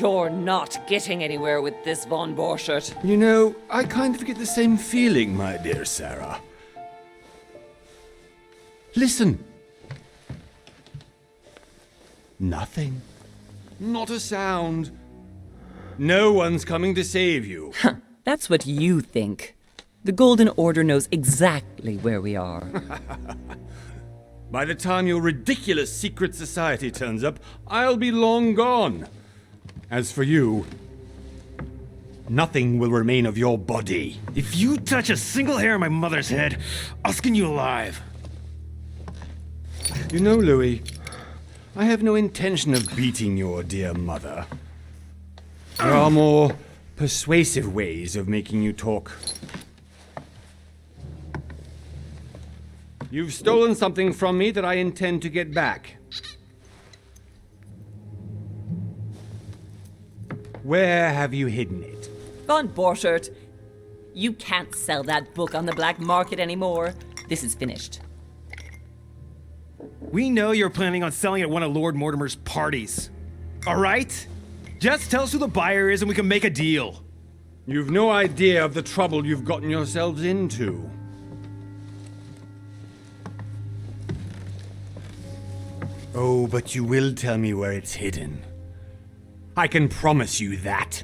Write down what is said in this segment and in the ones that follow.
You're not getting anywhere with this, von Borchert. You know, I kind of get the same feeling, my dear Sarah. Listen. Nothing. Not a sound. No one's coming to save you. That's what you think. The Golden Order knows exactly where we are. By the time your ridiculous secret society turns up, I'll be long gone. As for you, nothing will remain of your body. If you touch a single hair on my mother's head, I'll skin you alive. You know, Louis, I have no intention of beating your dear mother. There are more persuasive ways of making you talk. You've stolen something from me that I intend to get back. Where have you hidden it? Von Borchert, you can't sell that book on the black market anymore. This is finished. We know you're planning on selling at one of Lord Mortimer's parties. All right? Just tell us who the buyer is and we can make a deal. You've no idea of the trouble you've gotten yourselves into. Oh, but you will tell me where it's hidden. I can promise you that.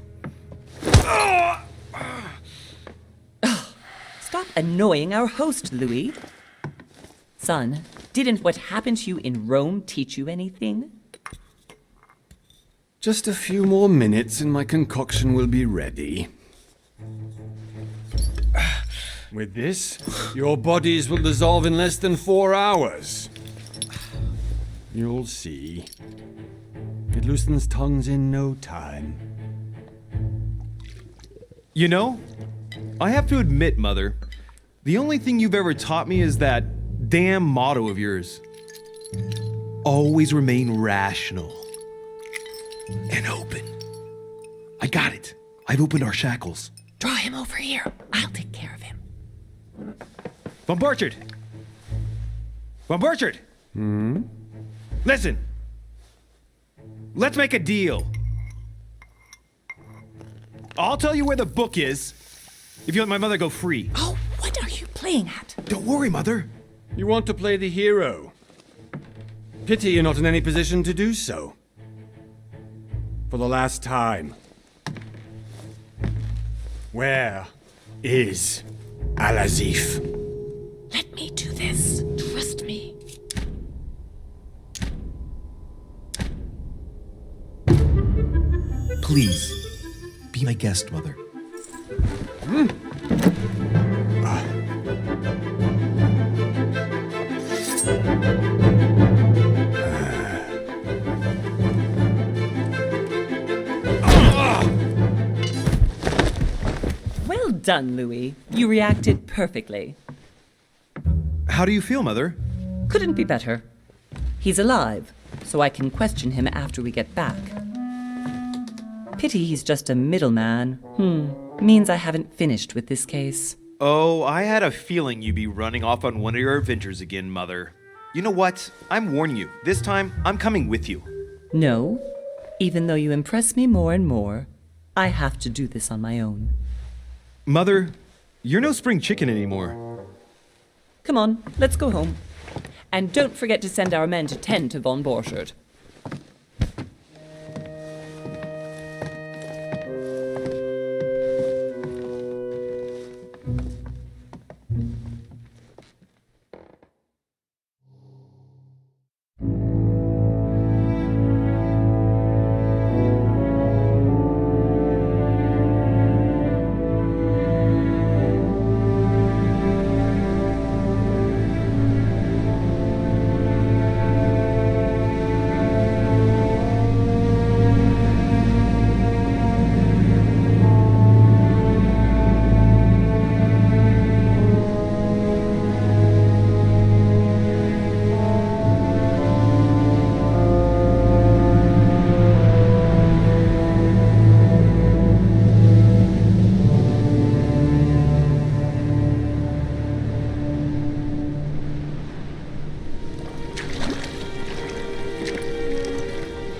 Stop annoying our host, Louis. Son, didn't what happened to you in Rome teach you anything? Just a few more minutes and my concoction will be ready. With this, your bodies will dissolve in less than 4 hours. You'll see. It loosens tongues in no time. You know, I have to admit, Mother, the only thing you've ever taught me is that damn motto of yours. Always remain rational. And open. I got it. I've opened our shackles. Draw him over here. I'll take care of him. Von Borchert! Von Borchert! Listen. Let's make a deal. I'll tell you where the book is if you let my mother go free. Oh, what are you playing at? Don't worry, Mother. You want to play the hero. Pity you're not in any position to do so. For the last time. Where is Al-Azif? Let me do this. Trust me. Please, be my guest, Mother. Well done, Louis. You reacted perfectly. How do you feel, Mother? Couldn't be better. He's alive, so I can question him after we get back. Pity he's just a middleman. Means I haven't finished with this case. Oh, I had a feeling you'd be running off on one of your adventures again, Mother. You know what? I'm warning you. This time, I'm coming with you. No. Even though you impress me more and more, I have to do this on my own. Mother, you're no spring chicken anymore. Come on, let's go home. And don't forget to send our men to tend to von Borchert.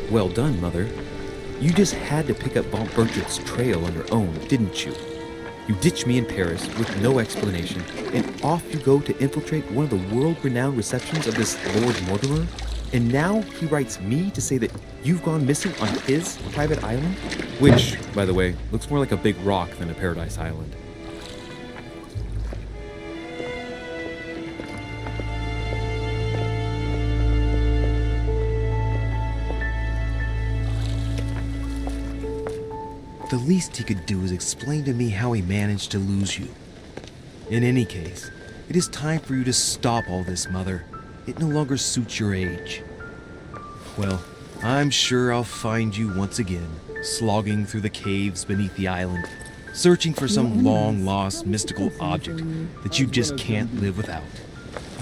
Well done, Mother. You just had to pick up Von Bergert's trail on your own, didn't you? You ditched me in Paris with no explanation, and off you go to infiltrate one of the world-renowned receptions of this Lord Mortimer? And now he writes me to say that you've gone missing on his private island? Which, by the way, looks more like a big rock than a paradise island. The least he could do is explain to me how he managed to lose you. In any case, it is time for you to stop all this, Mother. It no longer suits your age. Well, I'm sure I'll find you once again, slogging through the caves beneath the island, searching for some long-lost mystical object that you just can't live without.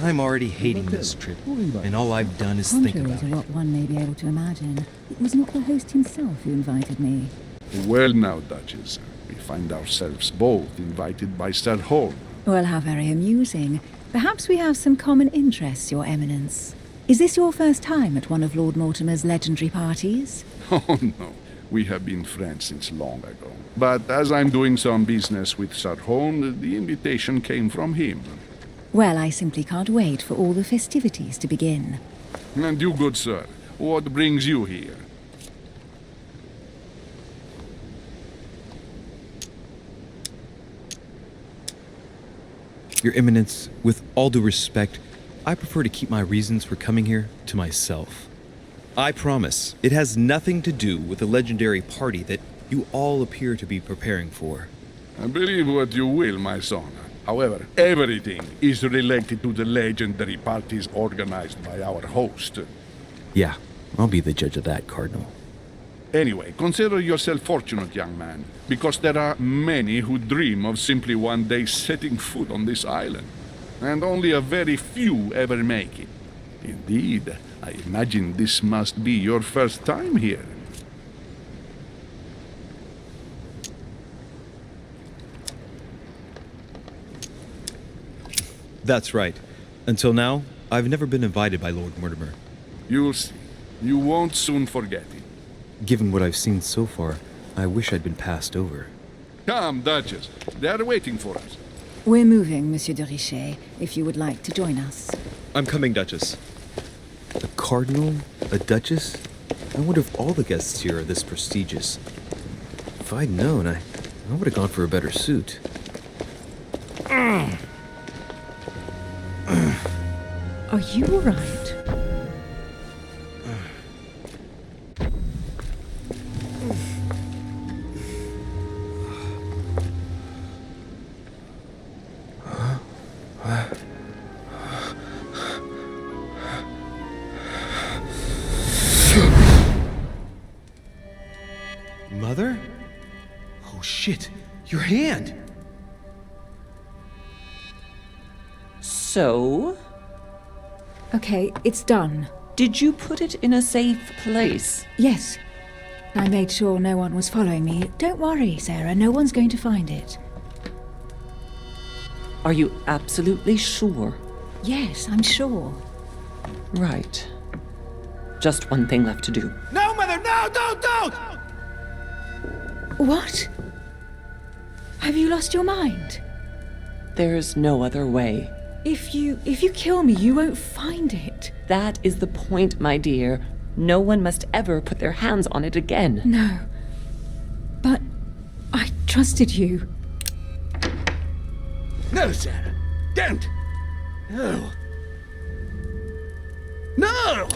I'm already hating this trip, and all I've done is think Contrary about to it. what one may be able to imagine, it was not the host himself who invited me. Well now, Duchess, we find ourselves both invited by Sir Holm. Well, how very amusing. Perhaps we have some common interests, Your Eminence. Is this your first time at one of Lord Mortimer's legendary parties? Oh no, we have been friends since long ago. But as I'm doing some business with Sir Holm, the invitation came from him. Well, I simply can't wait for all the festivities to begin. And you, good sir, what brings you here? Your Eminence, with all due respect, I prefer to keep my reasons for coming here to myself. I promise, it has nothing to do with the legendary party that you all appear to be preparing for. Believe what you will, my son. However, everything is related to the legendary parties organized by our host. Yeah, I'll be the judge of that, Cardinal. Anyway, consider yourself fortunate, young man, because there are many who dream of simply one day setting foot on this island, and only a very few ever make it. Indeed, I imagine this must be your first time here. That's right. Until now, I've never been invited by Lord Mortimer. You'll see. You won't soon forget it. Given what I've seen so far, I wish I'd been passed over. Come, Duchess. They're waiting for us. We're moving, Monsieur de Richet, if you would like to join us. I'm coming, Duchess. A cardinal? A duchess? I wonder if all the guests here are this prestigious. If I'd known, I would have gone for a better suit. Are you all right? Mother? Oh shit, your hand! So, Okay, it's done. did you put it in a safe place? Yes. I made sure no one was following me. Don't worry, Sarah, no one's going to find it. Are you absolutely sure? Yes, I'm sure. Right. Just one thing left to do. No, Mother, no, don't! What? Have you lost your mind? There's no other way. If you kill me, you won't find it. That is the point, my dear. No one must ever put their hands on it again. No. But I trusted you. No, Sarah. Don't. No. No!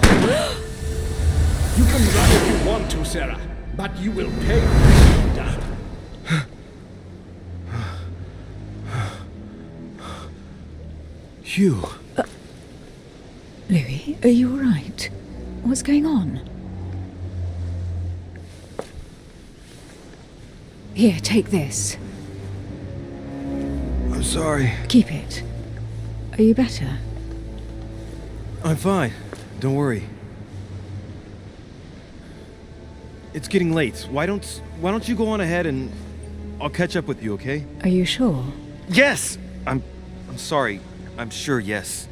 You can run if you want to, Sarah, but you will pay when you're done. Hugh. Louis, are you all right? What's going on? Here, take this. I'm sorry. Keep it. Are you better? I'm fine. Don't worry. It's getting late. Why don't you go on ahead and I'll catch up with you, okay? Are you sure? Yes! I'm sorry. I'm sure, yes.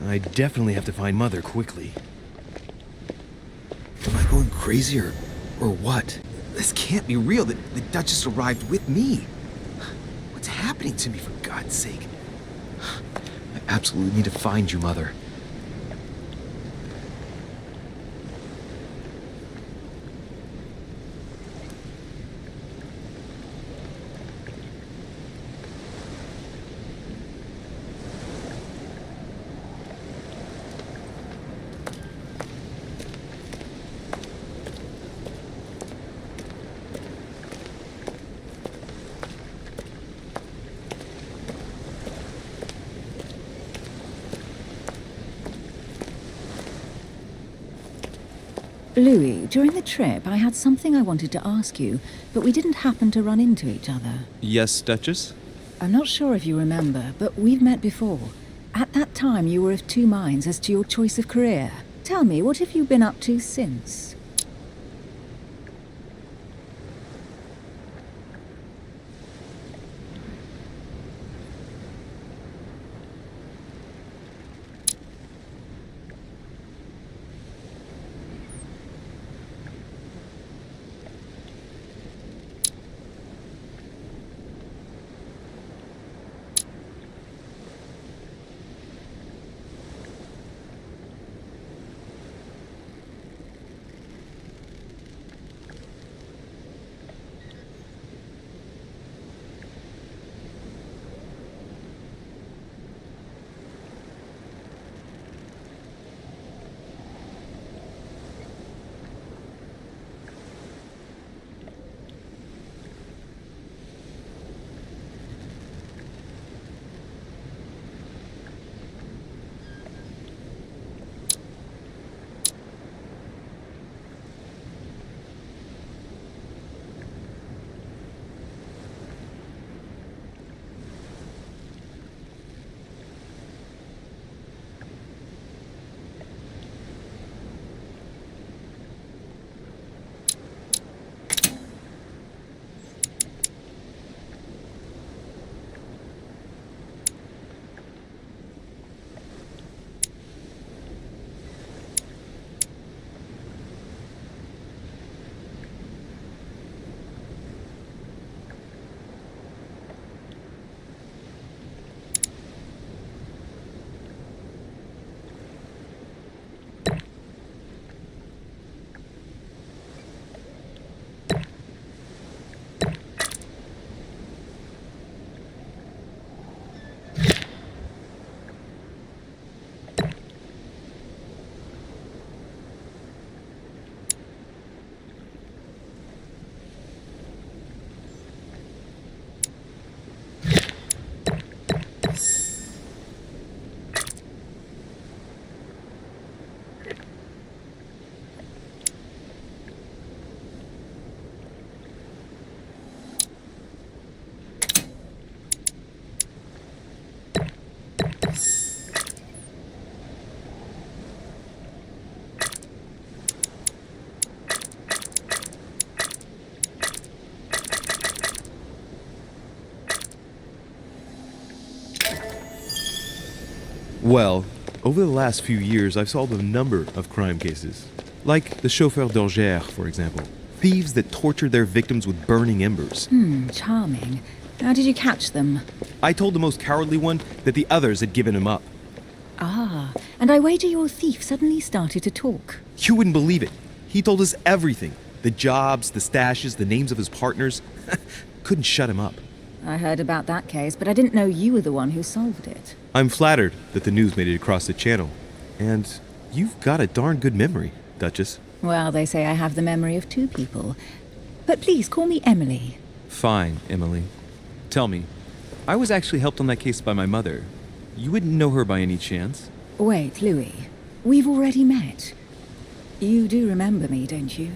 I definitely have to find Mother quickly. Am I going crazy or what? This can't be real. The Duchess arrived with me. What's happening to me, for God's sake? I absolutely need to find you, Mother. Louis, during the trip, I had something I wanted to ask you, but we didn't happen to run into each other. Yes, Duchess? I'm not sure if you remember, but we've met before. At that time, you were of two minds as to your choice of career. Tell me, what have you been up to since? Well, over the last few years, I've solved a number of crime cases. Like the chauffeur d'Angers, for example. Thieves that tortured their victims with burning embers. Charming. How did you catch them? I told the most cowardly one that the others had given him up. Ah, and I wager your thief suddenly started to talk. You wouldn't believe it. He told us everything. The jobs, the stashes, the names of his partners. Couldn't shut him up. I heard about that case, but I didn't know you were the one who solved it. I'm flattered that the news made it across the channel. And you've got a darn good memory, Duchess. Well, they say I have the memory of two people. But please call me Emily. Fine, Emily. Tell me, I was actually helped on that case by my mother. You wouldn't know her by any chance? Wait, Louis. We've already met. You do remember me, don't you?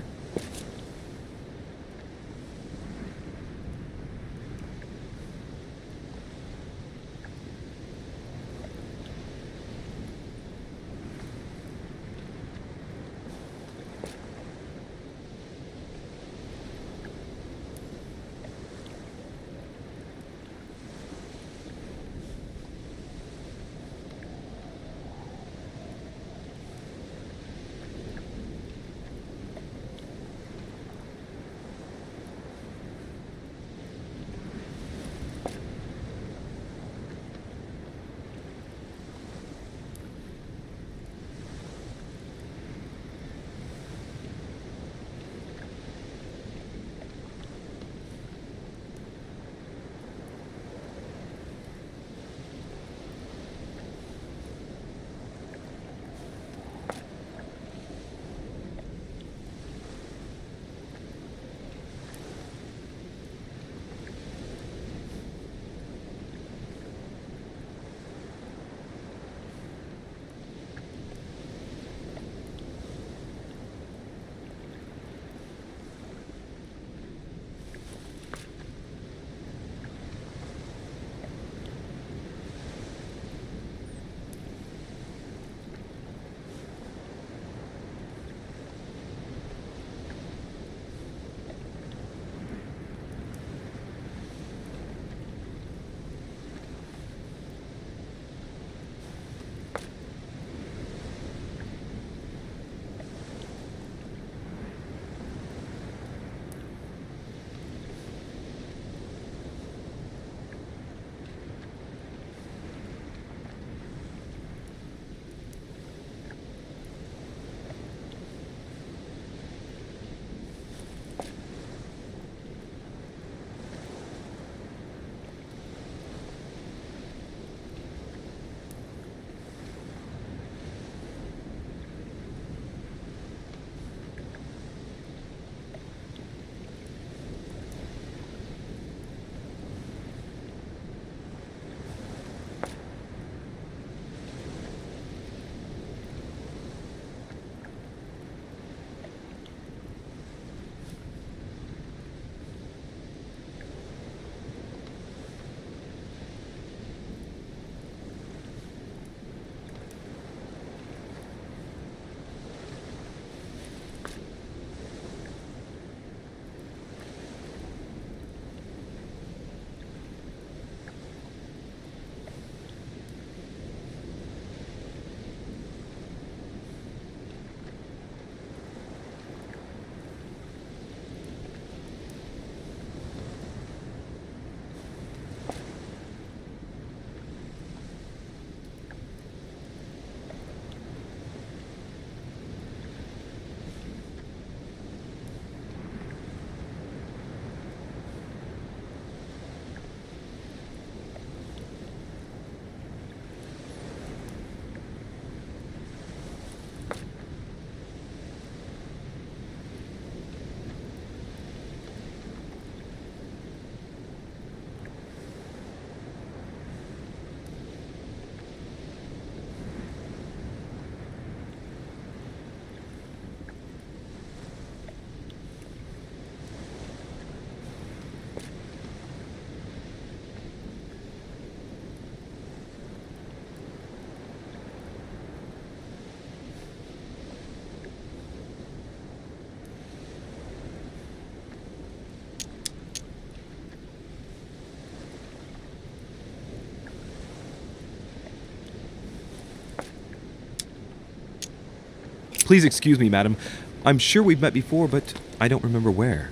Please excuse me, madam. I'm sure we've met before, but I don't remember where.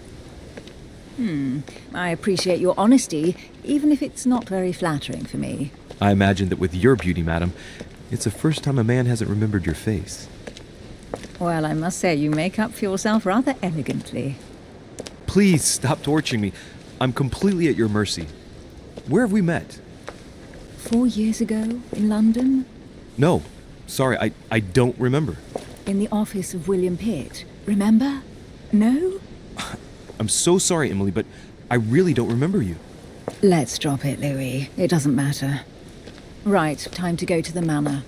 I appreciate your honesty, even if it's not very flattering for me. I imagine that with your beauty, madam, it's the first time a man hasn't remembered your face. Well, I must say you make up for yourself rather elegantly. Please stop torturing me. I'm completely at your mercy. Where have we met? 4 years ago, in London, No. Sorry, I don't remember. in the office of William Pitt. Remember? No? I'm so sorry, Emily, but I really don't remember you. Let's drop it, Louis. It doesn't matter. Right, time to go to the manor.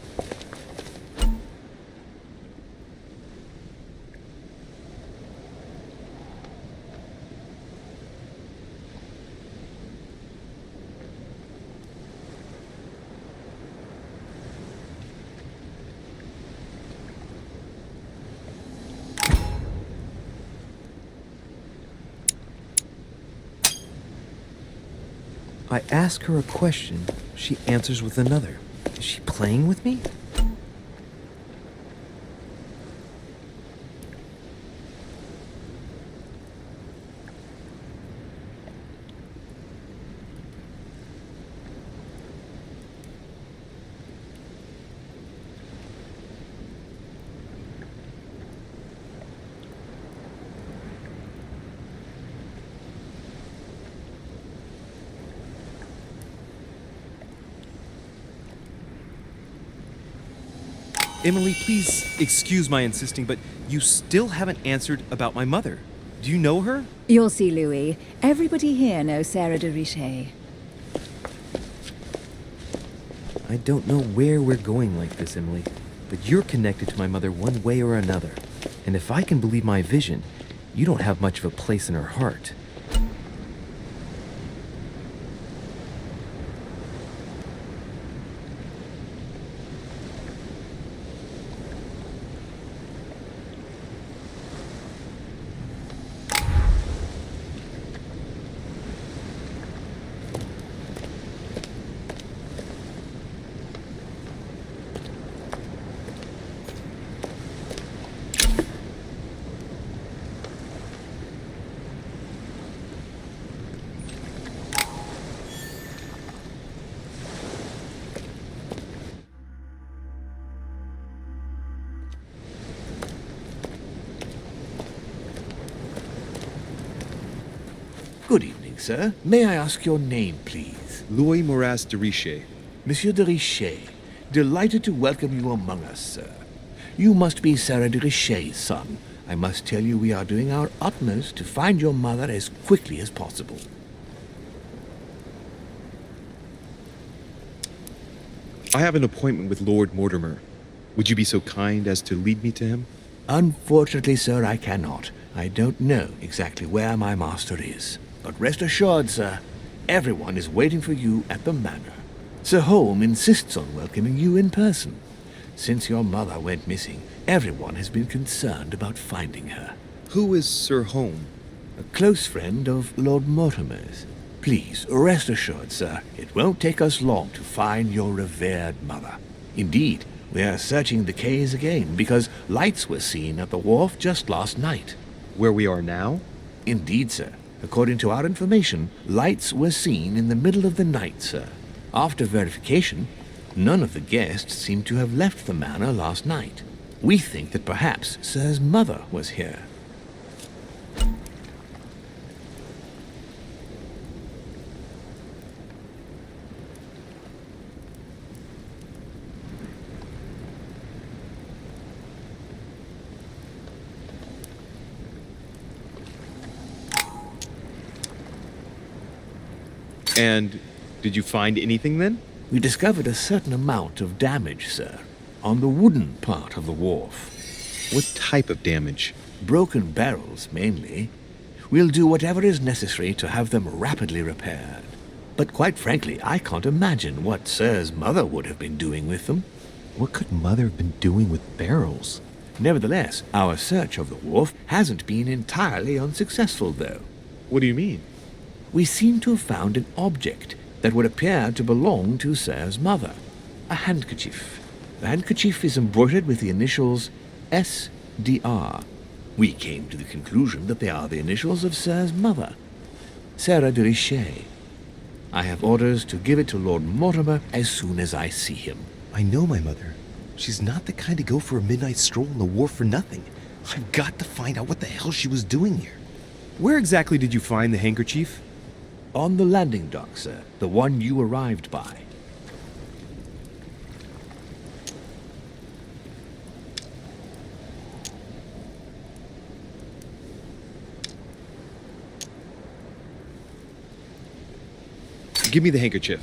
I ask her a question, she answers with another. Is she playing with me? Emily, please excuse my insisting, but you still haven't answered about my mother. Do you know her? You'll see, Louis. Everybody here knows Sarah de Richet. I don't know where we're going like this, Emily, but you're connected to my mother one way or another. And if I can believe my vision, you don't have much of a place in her heart. Good evening, sir. May I ask your name, please? Louis Moras de Richet. Monsieur de Richet. Delighted to welcome you among us, sir. You must be Sarah de Richet's son. I must tell you we are doing our utmost to find your mother as quickly as possible. I have an appointment with Lord Mortimer. Would you be so kind as to lead me to him? Unfortunately, sir, I cannot. I don't know exactly where my master is. But rest assured, sir, everyone is waiting for you at the manor. Sir Holm insists on welcoming you in person. Since your mother went missing, everyone has been concerned about finding her. Who is Sir Holm? A close friend of Lord Mortimer's. Please, rest assured, sir, it won't take us long to find your revered mother. Indeed, we are searching the quays again because lights were seen at the wharf just last night. Where we are now? Indeed, sir. According to our information, lights were seen in the middle of the night, sir. After verification, none of the guests seem to have left the manor last night. We think that perhaps Sir's mother was here. And did you find anything then? We discovered a certain amount of damage, sir, on the wooden part of the wharf. What type of damage? Broken barrels, mainly. We'll do whatever is necessary to have them rapidly repaired. But quite frankly, I can't imagine what Sir's mother would have been doing with them. What could Mother have been doing with barrels? Nevertheless, our search of the wharf hasn't been entirely unsuccessful, though. What do you mean? We seem to have found an object that would appear to belong to Sir's mother. A handkerchief. The handkerchief is embroidered with the initials SDR. We came to the conclusion that they are the initials of Sir's mother, Sarah de Richet. I have orders to give it to Lord Mortimer as soon as I see him. I know my mother. She's not the kind to go for a midnight stroll on the wharf for nothing. I've got to find out what the hell she was doing here. Where exactly did you find the handkerchief? On the landing dock, sir. The one you arrived by. Give me the handkerchief.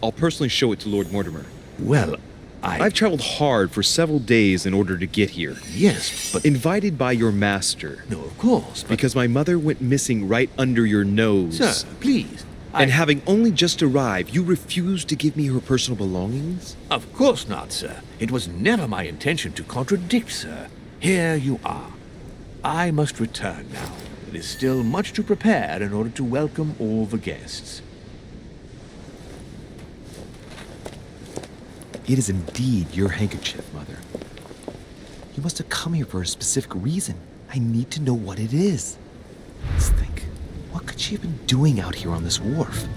I'll personally show it to Lord Mortimer. Well, I've traveled hard for several days in order to get here. Yes, but... Invited by your master. No, of course, but... Because my mother went missing right under your nose. Sir, please. And having only just arrived, you refused to give me her personal belongings? Of course not, sir. It was never my intention to contradict, sir. Here you are. I must return now. It is still much to prepare in order to welcome all the guests. It is indeed your handkerchief, Mother. You must have come here for a specific reason. I need to know what it is. Let's think. What could she have been doing out here on this wharf?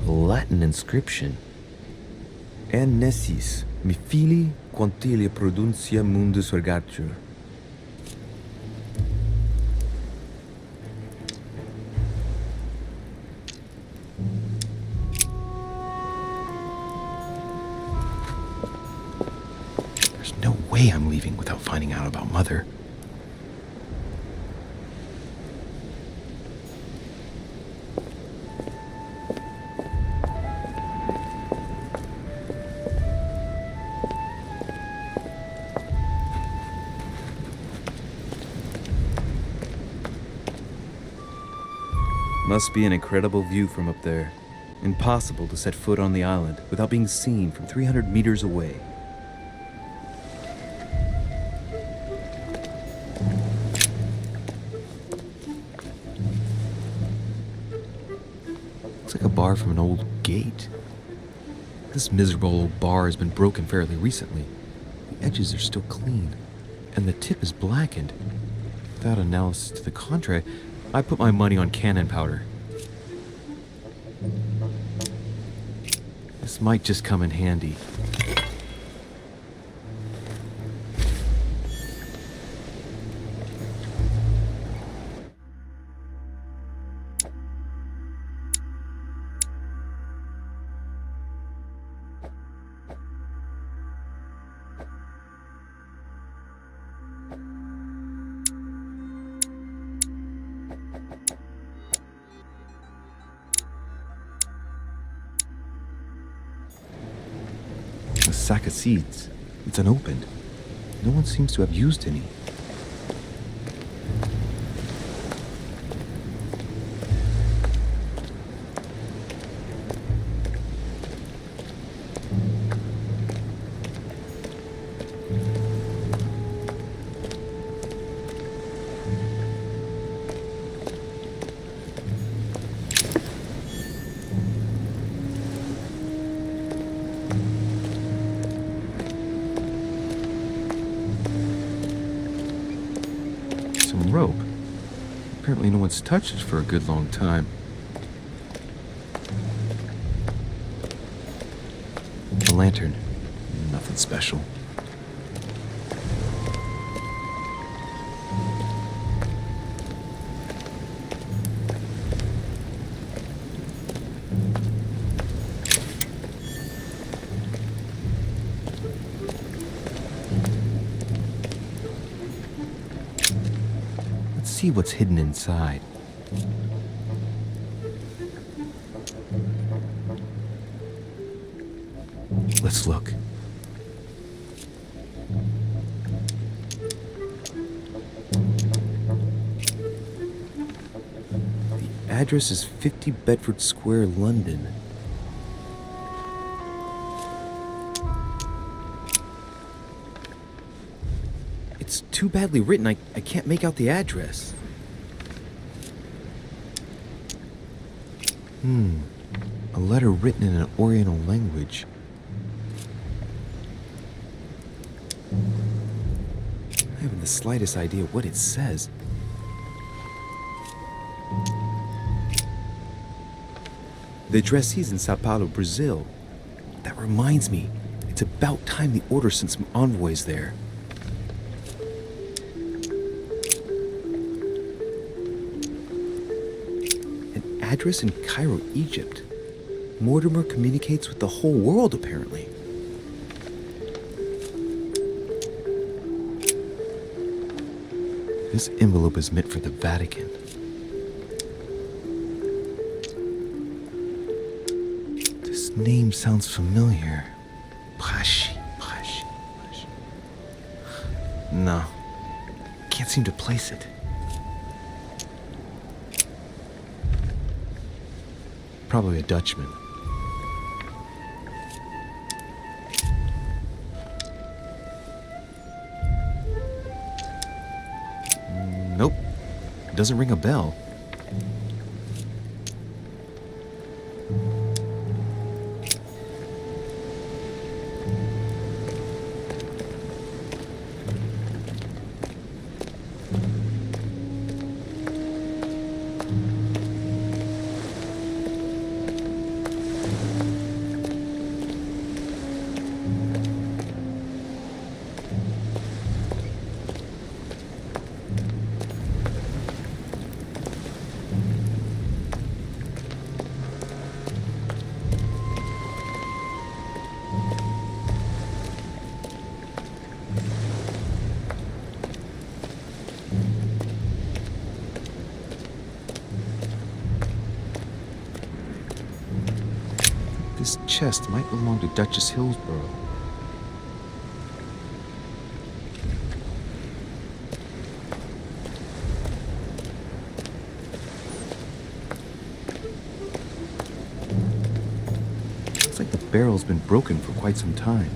Latin inscription. En nessis, mi fili quantilia produncia mundus ergatur. There's no way I'm leaving without finding out about Mother. Must be an incredible view from up there. Impossible to set foot on the island without being seen from 300 meters away. Looks like a bar from an old gate. This miserable old bar has been broken fairly recently. The edges are still clean, and the tip is blackened. Without analysis to the contrary, I put my money on cannon powder. This might just come in handy. A sack of seeds. It's unopened. No one seems to have used any. Some rope. Apparently no one's touched it for a good long time. A lantern. Nothing special. see what's hidden inside. Let's look. The address is 50 Bedford Square, London. It's too badly written, I can't make out the address. A letter written in an Oriental language. I haven't the slightest idea what it says. The addressee's in Sao Paulo, Brazil. That reminds me, it's about time the order sent some envoys there. An address in Cairo, Egypt. Mortimer communicates with the whole world, apparently. This envelope is meant for the Vatican. This name sounds familiar. Pashi. No, can't seem to place it. Probably a Dutchman. Nope, doesn't ring a bell. This chest might belong to Duchess Hillsborough. Looks like the barrel's been broken for quite some time.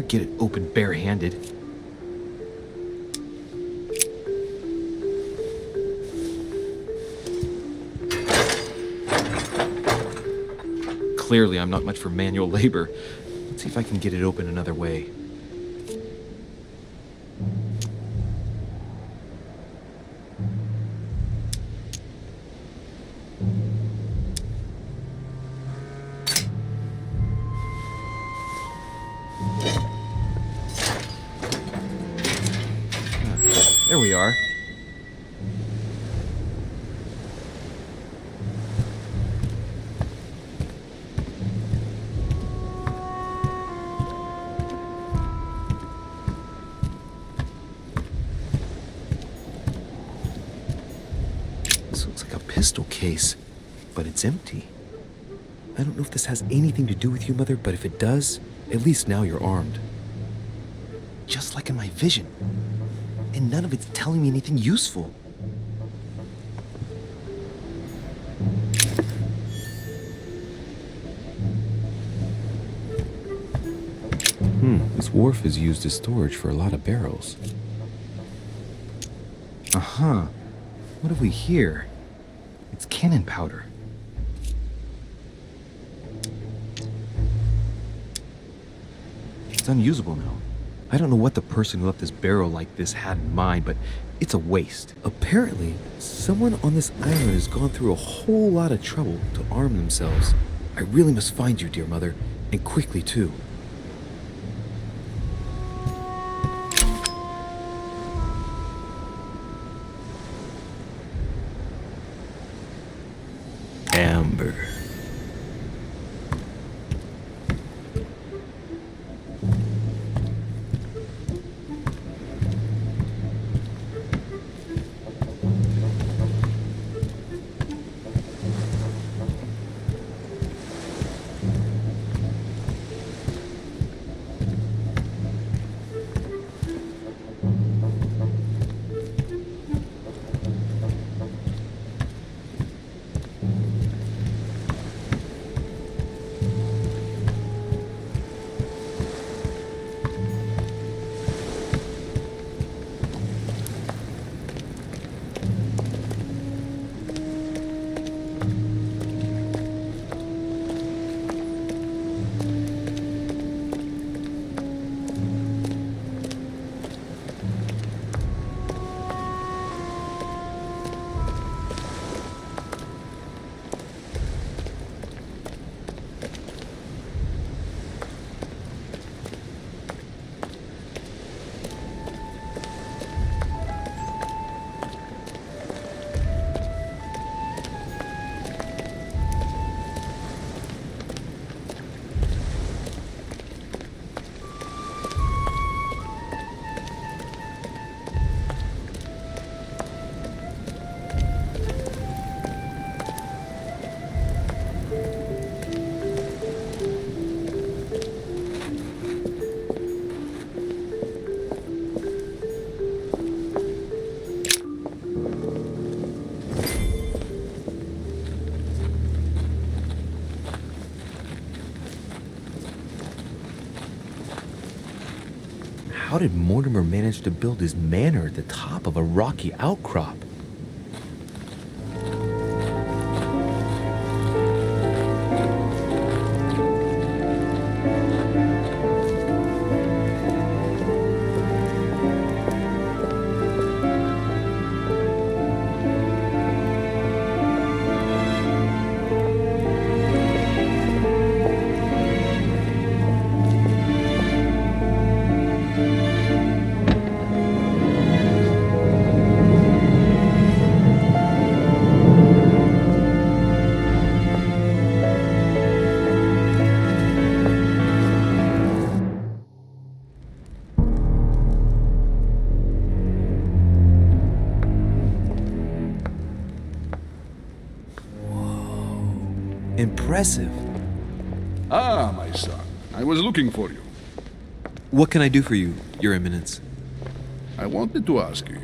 Get it open barehanded. Clearly, I'm not much for manual labor. Let's see if I can get it open another way. There we are. This looks like a pistol case, but it's empty. I don't know if this has anything to do with you, Mother, but if it does, at least now you're armed. Just like in my vision. And none of it's telling me anything useful. This wharf is used as storage for a lot of barrels. Uh-huh. What have we here? It's cannon powder. It's unusable now. I don't know what the person who left this barrel like this had in mind, but it's a waste. Apparently, someone on this island has gone through a whole lot of trouble to arm themselves. I really must find you, dear mother, and quickly too. Amber. How did Mortimer manage to build his manor at the top of a rocky outcrop? Impressive. Ah, my son. I was looking for you. What can I do for you, Your Eminence? I wanted to ask you.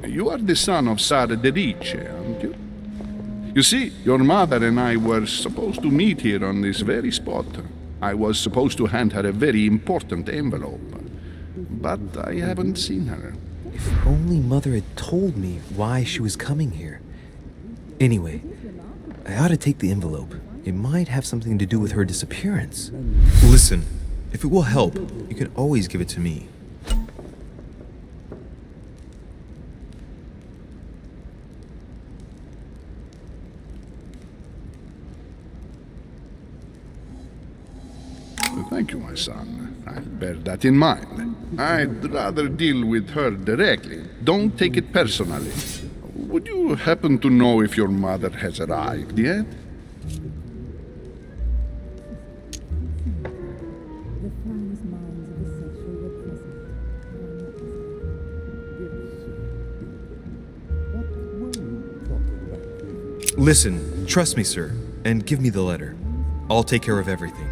You are the son of Sara de Riche, aren't you? You see, your mother and I were supposed to meet here on this very spot. I was supposed to hand her a very important envelope. But I haven't seen her. If only Mother had told me why she was coming here. Anyway, I ought to take the envelope. It might have something to do with her disappearance. Listen, if it will help, you can always give it to me. Thank you, my son. I'll bear that in mind. I'd rather deal with her directly. Don't take it personally. Would you happen to know if your mother has arrived yet? Listen, trust me, sir, and give me the letter. I'll take care of everything.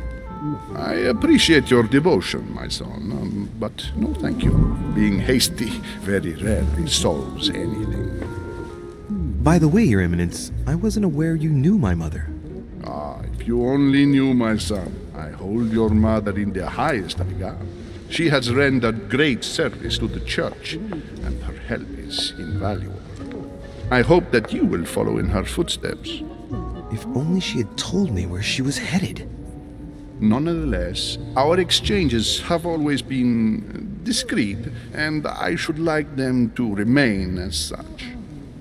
I appreciate your devotion, my son, but no thank you. Being hasty very rarely solves anything. By the way, Your Eminence, I wasn't aware you knew my mother. Ah, if you only knew, my son. I hold your mother in the highest regard. She has rendered great service to the church, and her help is invaluable. I hope that you will follow in her footsteps. If only she had told me where she was headed. Nonetheless, our exchanges have always been discreet, and I should like them to remain as such.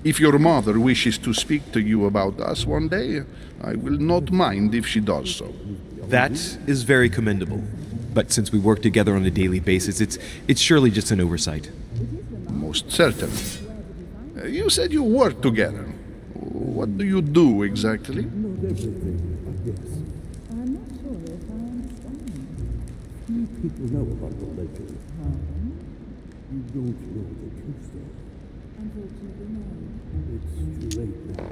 If your mother wishes to speak to you about us one day, I will not mind if she does so. That is very commendable. But since we work together on a daily basis, it's surely just an oversight. Most certainly. You said you work together. What do you do exactly? People know about the legend. You don't know the truth, though. Unfortunately, no. It's too late now.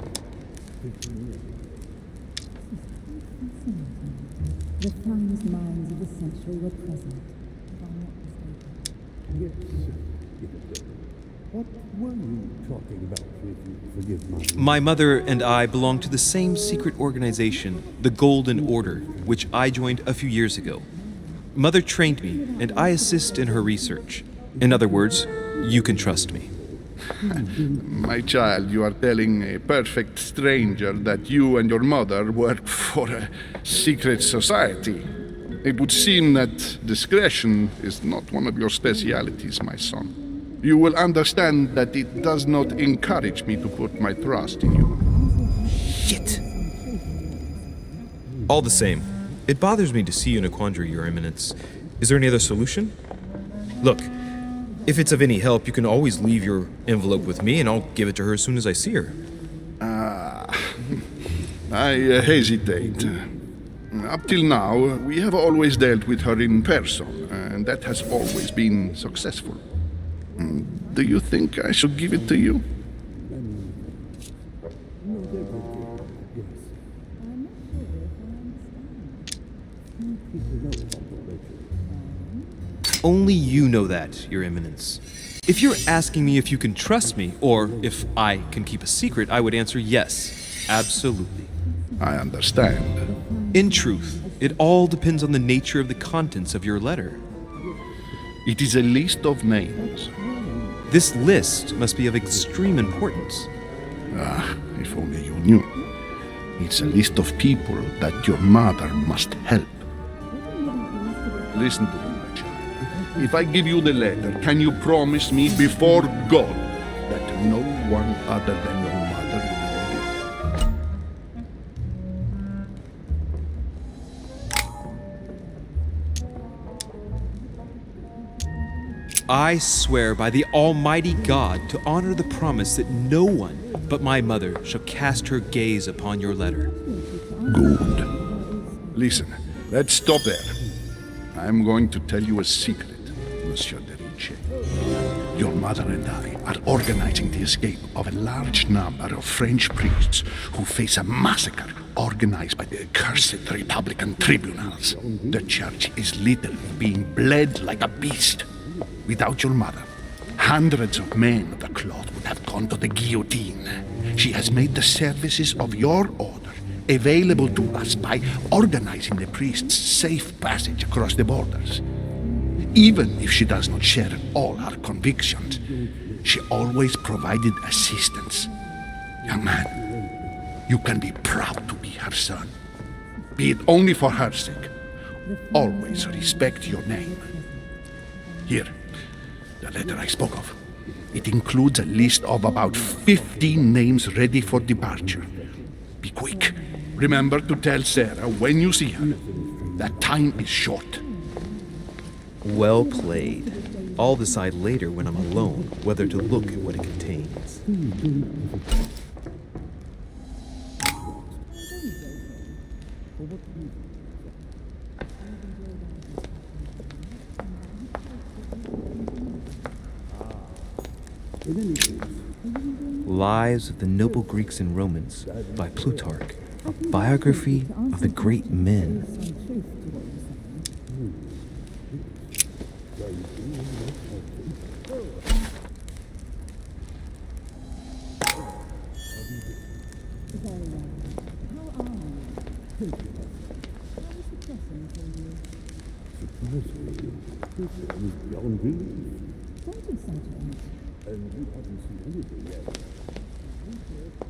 The finest minds of the century were present, if I'm not mistaken. Yes. What were you talking about, if you forgive my... My mother and I belong to the same secret organization, the Golden Order, which I joined a few years ago. Mother trained me, and I assist in her research. In other words, you can trust me. My child, you are telling a perfect stranger that you and your mother work for a secret society. It would seem that discretion is not one of your specialities, my son. You will understand that it does not encourage me to put my trust in you. Shit! All the same, it bothers me to see you in a quandary, Your Eminence. Is there any other solution? Look, if it's of any help, you can always leave your envelope with me and I'll give it to her as soon as I see her. I hesitate. Up till now, we have always dealt with her in person, and that has always been successful. Do you think I should give it to you? Only you know that, Your Eminence. If you're asking me if you can trust me, or if I can keep a secret, I would answer yes, absolutely. I understand. In truth, it all depends on the nature of the contents of your letter. It is a list of names. This list must be of extreme importance. If only you knew. It's a list of people that your mother must help. Listen to me, my child. If I give you the letter, can you promise me before God that no one other than your mother will read it? I swear by the Almighty God to honor the promise that no one but my mother shall cast her gaze upon your letter. Good. Listen, let's stop there. I'm going to tell you a secret, Monsieur de Ricci. Your mother and I are organizing the escape of a large number of French priests who face a massacre organized by the accursed Republican tribunals. The church is literally being bled like a beast. Without your mother, hundreds of men of the cloth would have gone to the guillotine. She has made the services of your order available to us by organizing the priests' safe passage across the borders. Even if she does not share all our convictions, she always provided assistance. Young man, you can be proud to be her son. Be it only for her sake. Always respect your name. Here, the letter I spoke of. It includes a list of about 15 names ready for departure. Be quick. Remember to tell Sarah when you see her that time is short. Well played. I'll decide later when I'm alone whether to look at what it contains. Lives of the Noble Greeks and Romans by Plutarch, a biography of the great men. And you haven't seen anything yet.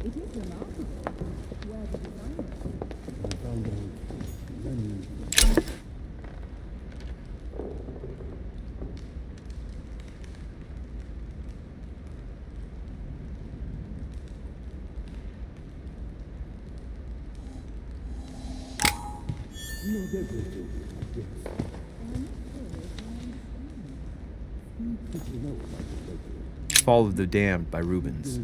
It is remarkable. Where did you find it? I found out many Not everything, yes. People know about the legend. Fall of the Damned by Rubens.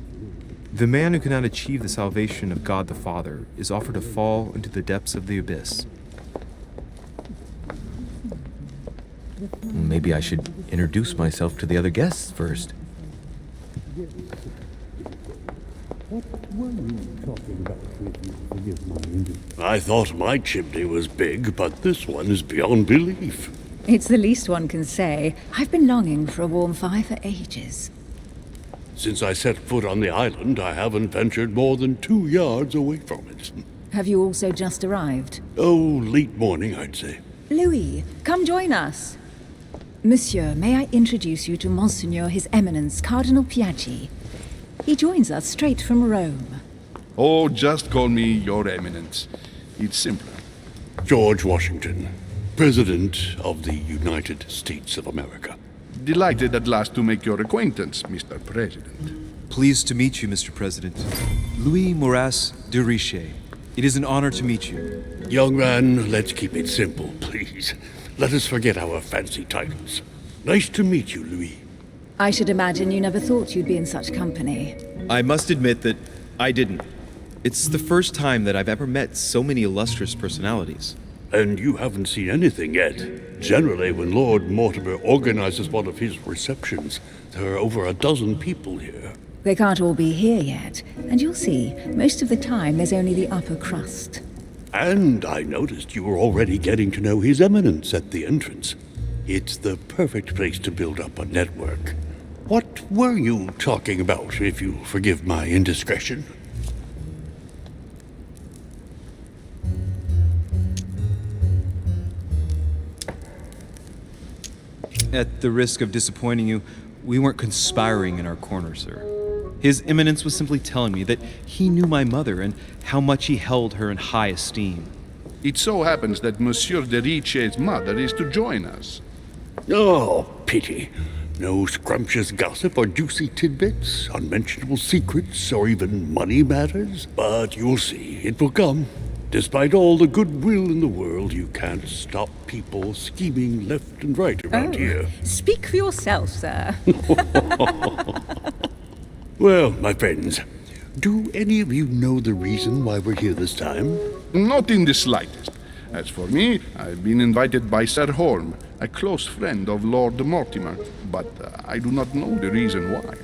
The man who cannot achieve the salvation of God the Father is offered to fall into the depths of the abyss. Maybe I should introduce myself to the other guests first. What were you talking about with you? Forgive my English. I thought my chimney was big, but this one is beyond belief. It's the least one can say. I've been longing for a warm fire for ages. Since I set foot on the island, I haven't ventured more than 2 yards away from it. Have you also just arrived? Oh, late morning, I'd say. Louis, come join us. Monsieur, may I introduce you to Monseigneur His Eminence Cardinal Piaggi? He joins us straight from Rome. Oh, just call me Your Eminence. It's simpler. George Washington, President of the United States of America. Delighted at last to make your acquaintance, Mr. President. Pleased to meet you, Mr. President. Louis Moras de Richet. It is an honor to meet you. Young man, let's keep it simple, please. Let us forget our fancy titles. Nice to meet you, Louis. I should imagine you never thought you'd be in such company. I must admit that I didn't. It's the first time that I've ever met so many illustrious personalities. And you haven't seen anything yet. Generally, when Lord Mortimer organizes one of his receptions, there are over a dozen people here. They can't all be here yet, and you'll see, most of the time there's only the upper crust. And I noticed you were already getting to know His Eminence at the entrance. It's the perfect place to build up a network. What were you talking about, if you'll forgive my indiscretion? At the risk of disappointing you, we weren't conspiring in our corner, sir. His Eminence was simply telling me that he knew my mother and how much he held her in high esteem. It so happens that Monsieur de Richet's mother is to join us. Oh, pity. No scrumptious gossip or juicy tidbits, unmentionable secrets, or even money matters. But you'll see, it will come. Despite all the goodwill in the world, you can't stop people scheming left and right around here. Speak for yourself, sir. Well, my friends, do any of you know the reason why we're here this time? Not in the slightest. As for me, I've been invited by Sir Holm, a close friend of Lord Mortimer, but I do not know the reason why.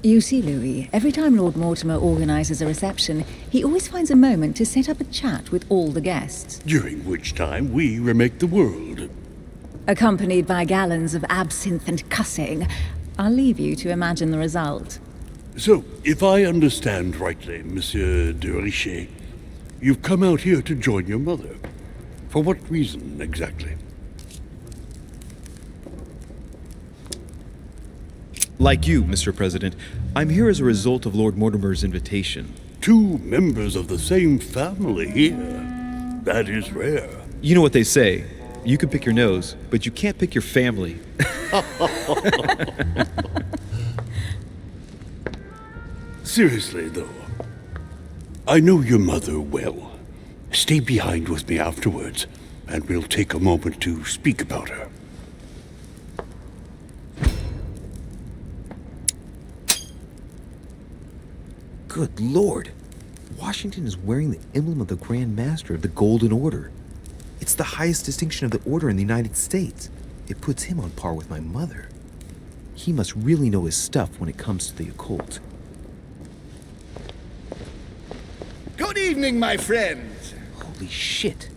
You see, Louis, every time Lord Mortimer organizes a reception, he always finds a moment to set up a chat with all the guests. During which time we remake the world. Accompanied by gallons of absinthe and cussing. I'll leave you to imagine the result. So, if I understand rightly, Monsieur de Richet, you've come out here to join your mother. For what reason, exactly? Like you, Mr. President, I'm here as a result of Lord Mortimer's invitation. 2 members of the same family here. That is rare. You know what they say. You can pick your nose, but you can't pick your family. Seriously, though, I know your mother well. Stay behind with me afterwards, and we'll take a moment to speak about her. Good Lord! Washington is wearing the emblem of the Grand Master of the Golden Order. It's the highest distinction of the order in the United States. It puts him on par with my mother. He must really know his stuff when it comes to the occult. Good evening, my friends. Holy shit!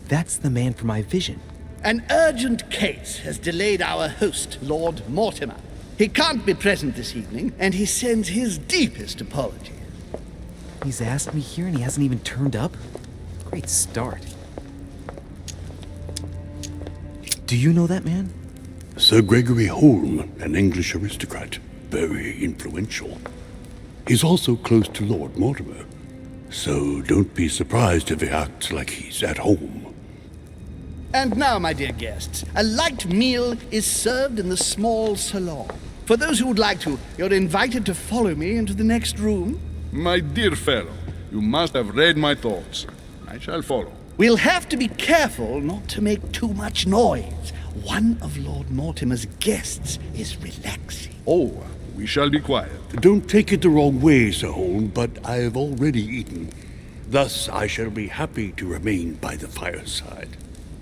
That's the man for my vision. An urgent case has delayed our host, Lord Mortimer. He can't be present this evening, and he sends his deepest apologies. He's asked me here and he hasn't even turned up? Great start. Do you know that man? Sir Gregory Holm, an English aristocrat, very influential. He's also close to Lord Mortimer, so don't be surprised if he acts like he's at home. And now, my dear guests, a light meal is served in the small salon. For those who would like to, you're invited to follow me into the next room. My dear fellow, you must have read my thoughts. I shall follow. We'll have to be careful not to make too much noise. One of Lord Mortimer's guests is relaxing. Oh, we shall be quiet. Don't take it the wrong way, Sir Holm, but I've already eaten. Thus, I shall be happy to remain by the fireside.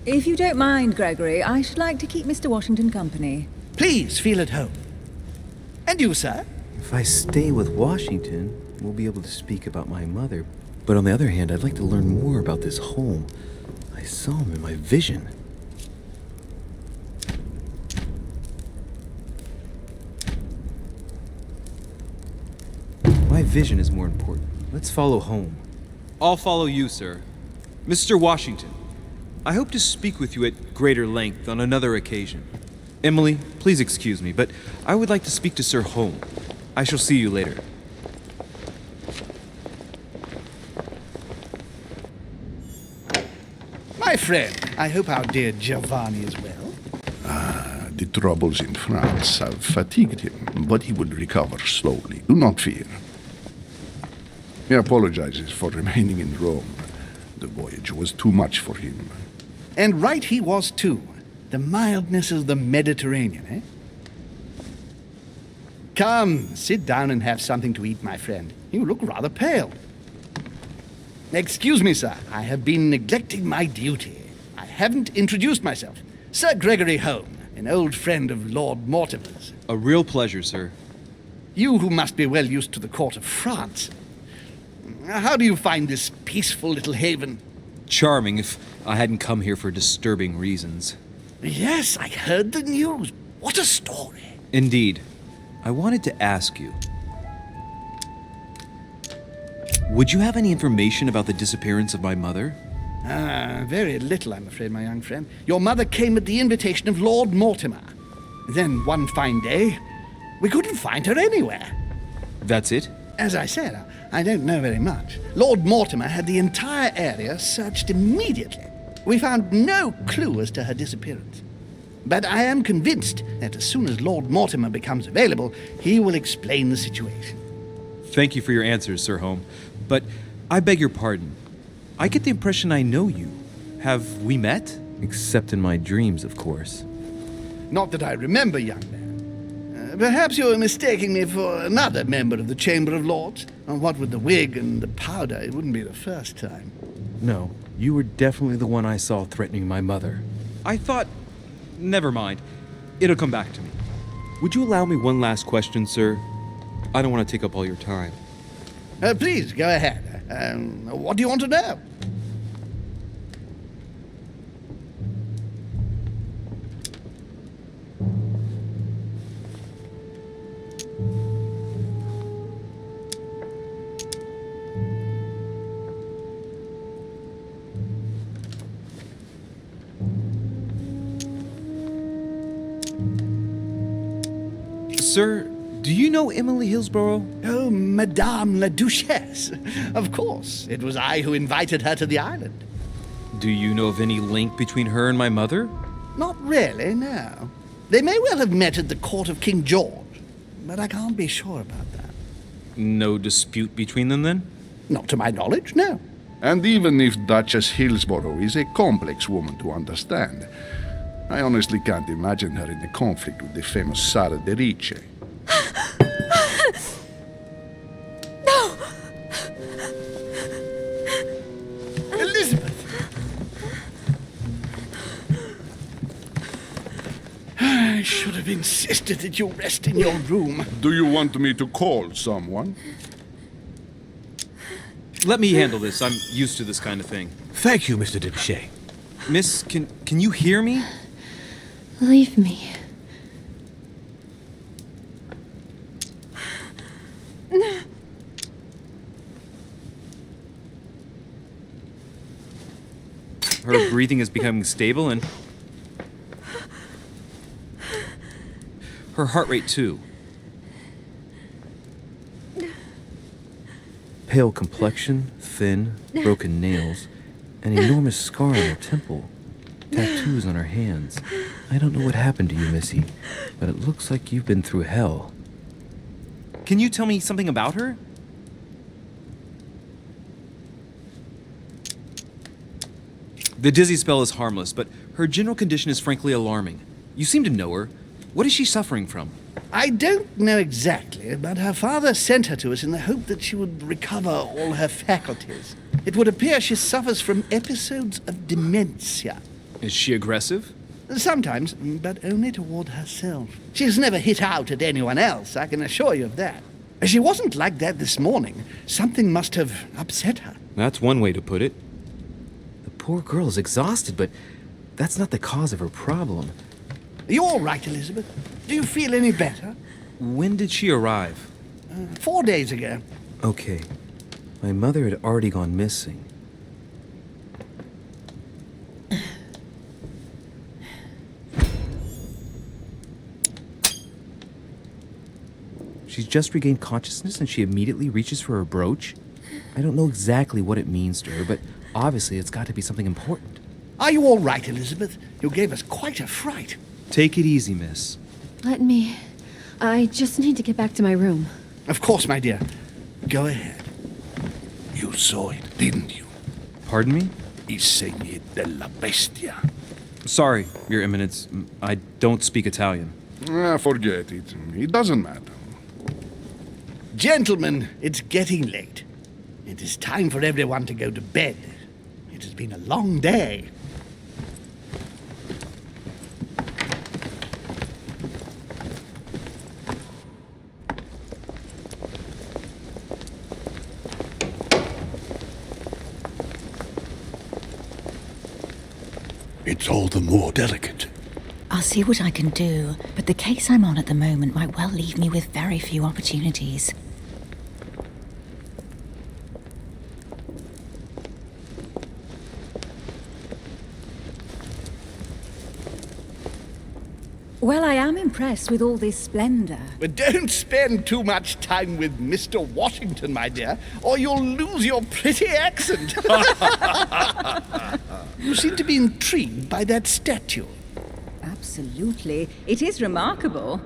If you don't mind, Gregory, I should like to keep Mr. Washington company. Please feel at home. And you, sir? If I stay with Washington, we'll be able to speak about my mother. But on the other hand, I'd like to learn more about this home. I saw him in my vision. My vision is more important. Let's follow home. I'll follow you, sir. Mr. Washington, I hope to speak with you at greater length on another occasion. Emily, please excuse me, but I would like to speak to Sir Holm. I shall see you later. My friend, I hope our dear Giovanni is well. The troubles in France have fatigued him, but he will recover slowly. Do not fear. He apologizes for remaining in Rome. The voyage was too much for him. And right he was, too. The mildness of the Mediterranean, eh? Come, sit down and have something to eat, my friend. You look rather pale. Excuse me, sir. I have been neglecting my duty. I haven't introduced myself. Sir Gregory Holm, an old friend of Lord Mortimer's. A real pleasure, sir. You who must be well used to the court of France. How do you find this peaceful little haven? Charming if I hadn't come here for disturbing reasons. Yes, I heard the news. What a story. Indeed. I wanted to ask you. Would you have any information about the disappearance of my mother? Very little, I'm afraid, my young friend. Your mother came at the invitation of Lord Mortimer. Then, one fine day, we couldn't find her anywhere. That's it? As I said, I don't know very much. Lord Mortimer had the entire area searched immediately. We found no clue as to her disappearance. But I am convinced that as soon as Lord Mortimer becomes available, he will explain the situation. Thank you for your answers, Sir Holm. But I beg your pardon. I get the impression I know you. Have we met? Except in my dreams, of course. Not that I remember, young man. Perhaps you're mistaking me for another member of the Chamber of Lords. And what with the wig and the powder, it wouldn't be the first time. No, you were definitely the one I saw threatening my mother. I thought... Never mind. It'll come back to me. Would you allow me one last question, sir? I don't want to take up all your time. Please, go ahead. What do you want to know? Sir, do you know Emily Hillsborough? Oh, Madame la Duchesse. Of course. It was I who invited her to the island. Do you know of any link between her and my mother? Not really, no. They may well have met at the court of King George, but I can't be sure about that. No dispute between them, then? Not to my knowledge, no. And even if Duchess Hillsborough is a complex woman to understand, I honestly can't imagine her in a conflict with the famous Sara de Ricci. No! Elizabeth! I should have insisted that you rest in your room. Do you want me to call someone? Let me handle this. I'm used to this kind of thing. Thank you, Mr. Dipshay. Miss, can you hear me? Leave me. Her breathing is becoming stable and her heart rate too. Pale complexion, thin, broken nails, an enormous scar on her temple, tattoos on her hands. I don't know what happened to you, Missy, but it looks like you've been through hell. Can you tell me something about her? The dizzy spell is harmless, but her general condition is frankly alarming. You seem to know her. What is she suffering from? I don't know exactly, but her father sent her to us in the hope that she would recover all her faculties. It would appear she suffers from episodes of dementia. Is she aggressive? Sometimes, but only toward herself. She has never hit out at anyone else, I can assure you of that. She wasn't like that this morning. Something must have upset her. That's one way to put it. The poor girl is exhausted, but that's not the cause of her problem. Are you all right, Elizabeth? Do you feel any better? When did she arrive? 4 days ago. Okay. My mother had already gone missing. She's just regained consciousness and she immediately reaches for her brooch? I don't know exactly what it means to her, but obviously it's got to be something important. Are you all right, Elizabeth? You gave us quite a fright. Take it easy, miss. Let me. I just need to get back to my room. Of course, my dear. Go ahead. You saw it, didn't you? Pardon me? Il segni della bestia. Sorry, Your Eminence. I don't speak Italian. Forget it. It doesn't matter. Gentlemen, it's getting late. It is time for everyone to go to bed. It has been a long day. It's all the more delicate. I'll see what I can do, but the case I'm on at the moment might well leave me with very few opportunities. Well, I am impressed with all this splendor. But don't spend too much time with Mr. Washington, my dear, or you'll lose your pretty accent. You seem to be intrigued by that statue. Absolutely. It is remarkable.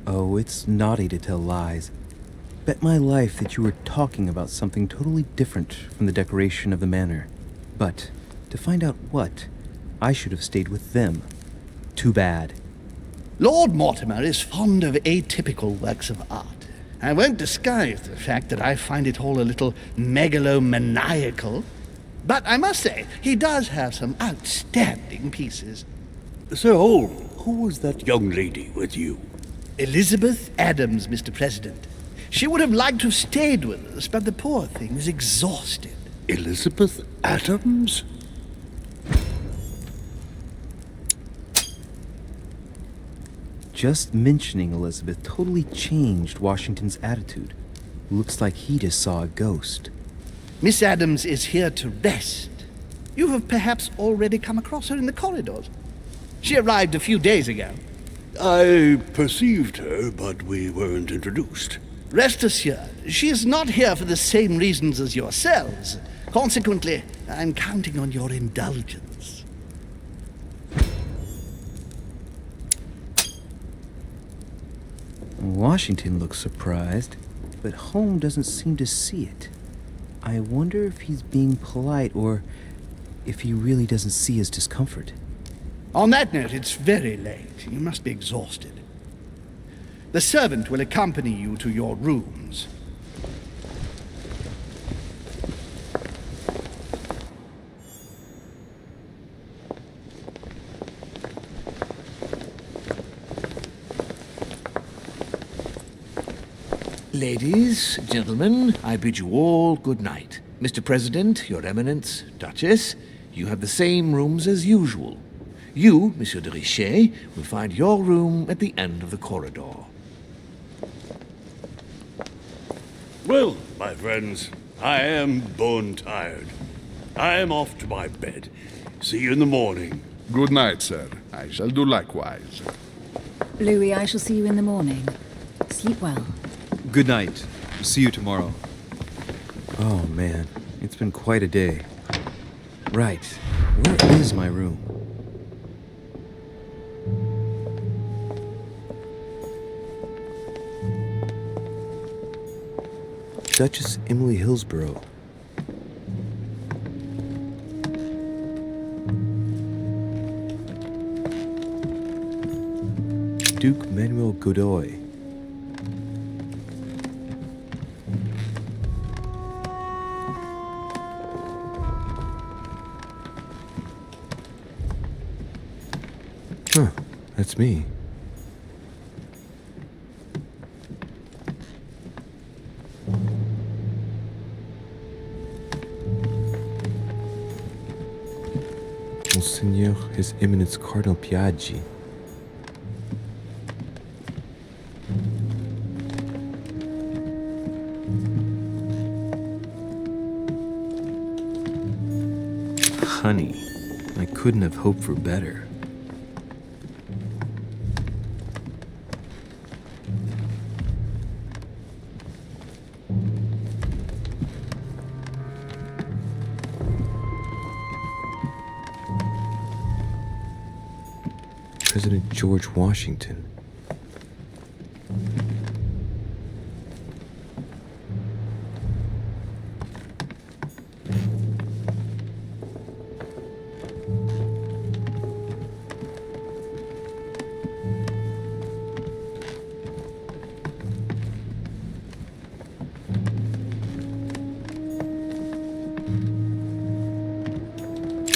Oh, it's naughty to tell lies. Bet my life that you were talking about something totally different from the decoration of the manor. But to find out what, I should have stayed with them. Too bad. Lord Mortimer is fond of atypical works of art. I won't disguise the fact that I find it all a little megalomaniacal. But I must say, he does have some outstanding pieces. So, who was that young lady with you? Elizabeth Adams, Mr. President. She would have liked to have stayed with us, but the poor thing is exhausted. Elizabeth Adams? Just mentioning Elizabeth totally changed Washington's attitude. Looks like he just saw a ghost. Miss Adams is here to rest. You have perhaps already come across her in the corridors. She arrived a few days ago. I perceived her, but we weren't introduced. Rest assured, she is not here for the same reasons as yourselves. Consequently, I'm counting on your indulgence. Washington looks surprised, but Holmes doesn't seem to see it. I wonder if he's being polite or if he really doesn't see his discomfort. On that note, it's very late. You must be exhausted. The servant will accompany you to your rooms. Ladies, gentlemen, I bid you all good night. Mr. President, Your Eminence, Duchess, you have the same rooms as usual. You, Monsieur de Richet, will find your room at the end of the corridor. Well, my friends, I am bone tired. I am off to my bed. See you in the morning. Good night, sir. I shall do likewise. Louis, I shall see you in the morning. Sleep well. Good night. See you tomorrow. Oh man, it's been quite a day. Right, where is my room? Duchess Emily Hillsborough. Duke Manuel Godoy. Huh, that's me. Monseigneur His Eminence Cardinal Piaggi. Honey, I couldn't have hoped for better. President George Washington.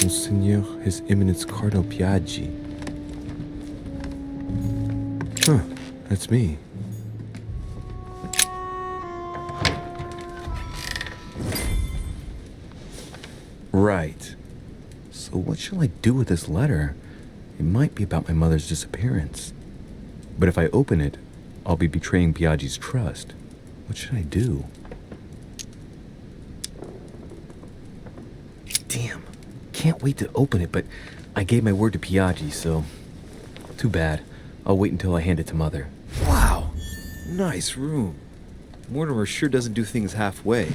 Monseigneur His Eminence Cardinal Piaggi. Huh, that's me. Right. So what shall I do with this letter? It might be about my mother's disappearance. But if I open it, I'll be betraying Piaggi's trust. What should I do? Damn. Can't wait to open it, but I gave my word to Piaggi, so... Too bad. I'll wait until I hand it to Mother. Wow! Nice room. Mortimer sure doesn't do things halfway.